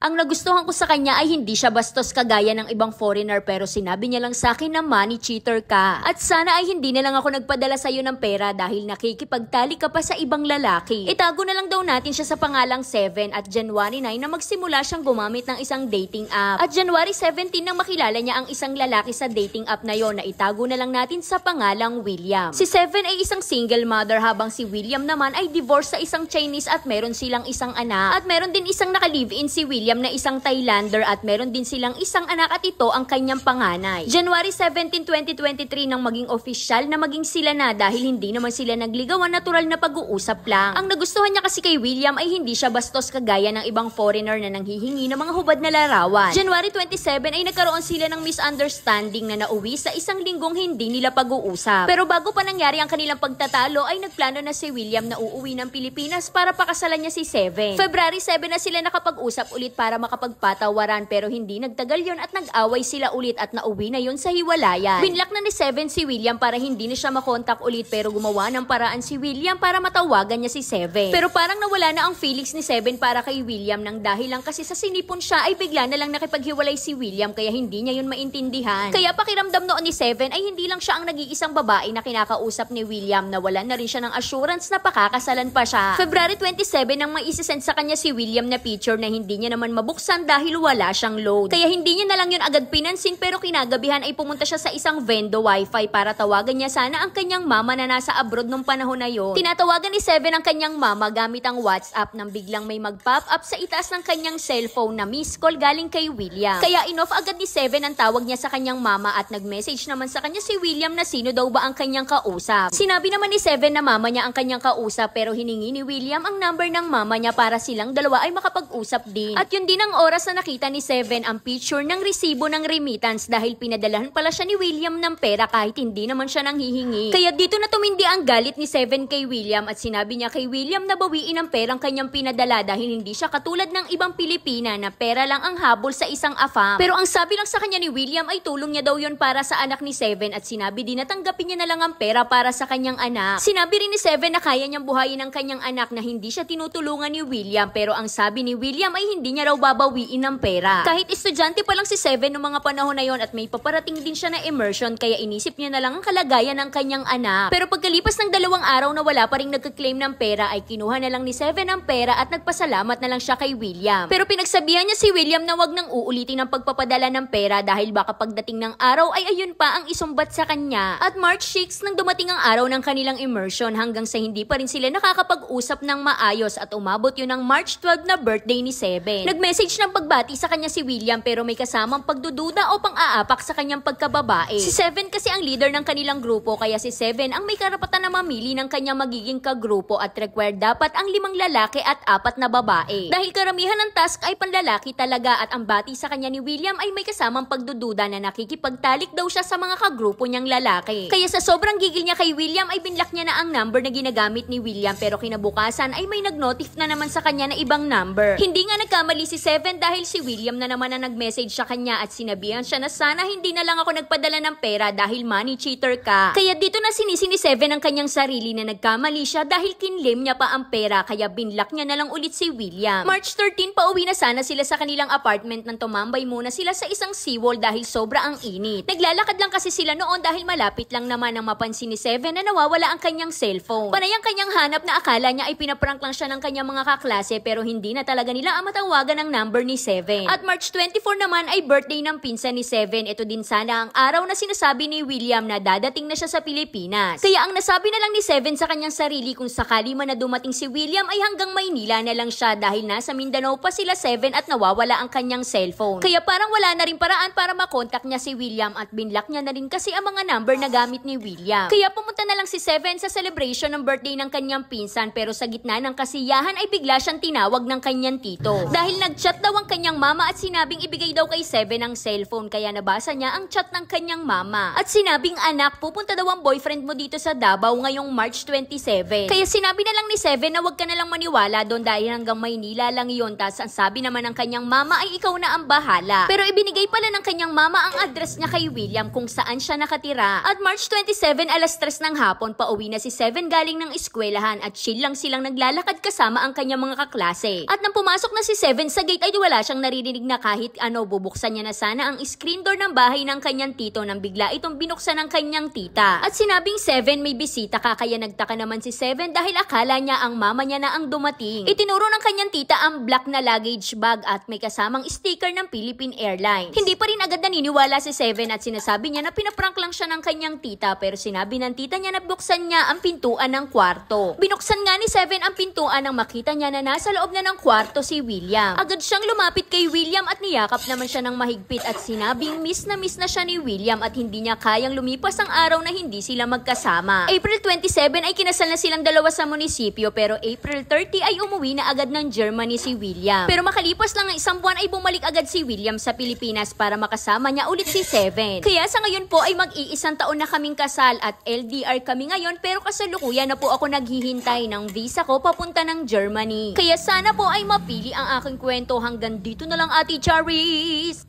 Ang nagustuhan ko sa kanya ay hindi siya bastos kagaya ng ibang foreigner pero sinabi niya lang sa akin na money cheater ka. At sana ay hindi na lang ako nagpadala sa'yo ng pera dahil nakikipagtali ka pa sa ibang lalaki. Itago na lang daw natin siya sa pangalang 7 at January 9 na magsimula siyang gumamit ng isang dating app. At January 17 nang makilala niya ang isang lalaki sa dating app na yon na itago na lang natin sa pangalang William. Si 7 ay isang single mother habang si William naman ay divorced sa isang Chinese at meron silang isang anak. At meron din isang naka-live-in si William na isang Thailander at meron din silang isang anak at ito ang kanyang panganay. January 17, 2023 nang maging official na maging sila na dahil hindi naman sila nagligawan, natural na pag-uusap lang. Ang nagustuhan niya kasi kay William ay hindi siya bastos kagaya ng ibang foreigner na nanghihingi ng mga hubad na larawan. January 27 ay nagkaroon sila ng misunderstanding na nauwi sa isang linggong hindi nila pag-uusap. Pero bago pa nangyari ang kanilang pagtatalo ay nagplano na si William na uuwi ng Pilipinas para pakasalan niya si 7. February 7 na sila nakapag-usap ulit para makapagpatawaran pero hindi nagtagal yon at nag-away sila ulit at nauwi na yon sa hiwalayan. Binlock na ni 7 si William para hindi na siya makontak ulit pero gumawa ng paraan si William para matawagan niya si 7. Pero parang nawala na ang feelings ni 7 para kay William nang dahil lang kasi sa sinipon siya ay bigla na lang nakipaghiwalay si William kaya hindi niya yun maintindihan. Kaya pakiramdam noon ni 7 ay hindi lang siya ang nag-iisang babae na kinakausap ni William, nawalan na rin siya ng assurance na pakakasalan pa siya. February 27 nang may isisend sa kanya si William na picture na hindi niya naman mabuksan dahil wala siyang load. Kaya hindi niya na lang yun agad pinansin pero kinagabihan ay pumunta siya sa isang vendo wifi para tawagan niya sana ang kanyang mama na nasa abroad nung panahon na yon. Tinatawagan ni 7 ang kanyang mama gamit ang WhatsApp nang biglang may mag-pop up sa itaas ng kanyang cellphone na miss call galing kay William. Kaya inoff agad ni 7 ang tawag niya sa kanyang mama at nag-message naman sa kanya si William na sino daw ba ang kanyang kausap. Sinabi naman ni 7 na mama niya ang kanyang kausap pero hiningi ni William ang number ng mama niya para silang dalawa ay makapag-usap din. At yun din ang oras na nakita ni 7 ang picture ng resibo ng remittance dahil pinadalahan pala siya ni William ng pera kahit hindi naman siya nanghihingi. Kaya dito na tumindi ang galit ni 7 kay William at sinabi niya kay William na bawiin ang perang kanyang pinadala dahil hindi siya katulad ng ibang Pilipina na pera lang ang habol sa isang afam. Pero ang sabi lang sa kanya ni William ay tulong niya daw yun para sa anak ni 7 at sinabi din na tanggapin niya na lang ang pera para sa kanyang anak. Sinabi rin ni 7 na kaya niyang buhayin ang kanyang anak na hindi siya tinutulungan ni William pero ang sabi ni William ay hindi niya raw babawiin ng pera. Kahit estudyante pa lang si 7 noong mga panahon na yon at may paparating din siya na immersion kaya inisip niya na lang ang kalagayan ng kanyang anak. Pero pagkalipas ng 2 araw na wala pa rin nagka-claim ng pera ay kinuha na lang ni 7 ang pera at nagpasalamat na lang siya kay William. Pero pinagsabihan niya si William na wag nang uulitin ang pagpapadala ng pera dahil baka pagdating ng araw ay ayun pa ang isumbat sa kanya. At March 6 nang dumating ang araw ng kanilang immersion hanggang sa hindi pa rin sila nakakapag-usap ng maayos at umabot yun ng March 12 na birthday ni 7. Nag-message ng pagbati sa kanya si William pero may kasamang pagdududa o pang-aapak sa kanyang pagkababae. Si 7 kasi ang leader ng kanilang grupo kaya si 7 ang may karapatan na mamili ng kanyang magiging kagrupo at required dapat ang 5 lalaki at 4 na babae. Dahil karamihan ng task ay panlalaki talaga at ang bati sa kanya ni William ay may kasamang pagdududa na nakikipagtalik daw siya sa mga kagrupo niyang lalaki. Kaya sa sobrang gigil niya kay William ay binlock niya na ang number na ginagamit ni William pero kinabukasan ay may nag-notif na naman sa kanya na ibang number. Hindi nga nagkamali si 7 dahil si William na naman ang nag-message sa kanya at sinabihan siya na sana hindi na lang ako nagpadala ng pera dahil money cheater ka. Kaya dito na sinisi ni 7 ang kanyang sarili na nagkamali siya dahil kinlem niya pa ang pera kaya binlock niya na lang ulit si William. March 13 pauwi na sana sila sa kanilang apartment nang tumambay muna sila sa isang seawall dahil sobra ang init. Naglalakad lang kasi sila noon dahil malapit lang naman ang mapansin ni 7 na nawawala ang kanyang cellphone. Panay ang kanyang hanap na akala niya ay pinaprank lang siya ng kanyang mga kaklase pero hindi na talaga nila ang matawagan ng number ni 7. At March 24 naman ay birthday ng pinsan ni 7. Ito din sana ang araw na sinasabi ni William na dadating na siya sa Pilipinas. Kaya ang nasabi na lang ni 7 sa kanyang sarili kung sakali man na dumating si William ay hanggang Maynila na lang siya dahil nasa Mindanao pa sila 7 at nawawala ang kanyang cellphone. Kaya parang wala na rin paraan para makontak niya si William at binlock niya na rin kasi ang mga number na gamit ni William. Kaya pumunta na lang si 7 sa celebration ng birthday ng kanyang pinsan pero sa gitna ng kasiyahan ay bigla siyang tinawag ng kanyang tito. Dahil nag-chat daw ang kanyang mama at sinabing ibigay daw kay 7 ang cellphone kaya nabasa niya ang chat ng kanyang mama. At sinabing anak, pupunta daw ang boyfriend mo dito sa Davao ngayong March 27. Kaya sinabi na lang ni 7 na wag ka na lang maniwala doon dahil hanggang Maynila lang yun. Tas ang sabi naman ng kanyang mama ay ikaw na ang bahala. Pero ibinigay pala ng kanyang mama ang address niya kay William kung saan siya nakatira. At March 27 alas 3 ng hapon pauwi na si 7 galing ng eskwelahan at chill lang silang naglalakad kasama ang kanyang mga kaklase. At nang pumasok na si 7 sa gate ay wala siyang naririnig na kahit ano. Bubuksan niya na sana ang screen door ng bahay ng kanyang tito nang bigla itong binuksan ng kanyang tita. At sinabing 7 may bisita ka, kaya nagtaka naman si 7 dahil akala niya ang mama niya na ang dumating. Itinuro ng kanyang tita ang black na luggage bag at may kasamang sticker ng Philippine Airlines. Hindi pa rin agad naniniwala si 7 at sinasabi niya na pinaprank lang siya ng kanyang tita, pero sinabi ng tita niya na buksan niya ang pintuan ng kwarto. Binuksan nga ni 7 ang pintuan nang makita niya na nasa loob na ng kwarto si William. Agad siyang lumapit kay William at niyakap naman siya ng mahigpit at sinabing miss na siya ni William at hindi niya kayang lumipas ang araw na hindi sila magkasama. April 27 ay kinasal na silang dalawa sa munisipyo, pero April 30 ay umuwi na agad ng Germany si William. Pero makalipas lang ng isang buwan ay bumalik agad si William sa Pilipinas para makasama niya ulit si 7. Kaya sa ngayon po ay mag-iisang taon na kaming kasal at LDR kami ngayon, pero kasalukuyan na po ako naghihintay ng visa ko papunta ng Germany. Kaya sana po ay mapili ang aking kwento. Hanggang dito na lang, Ate Charis!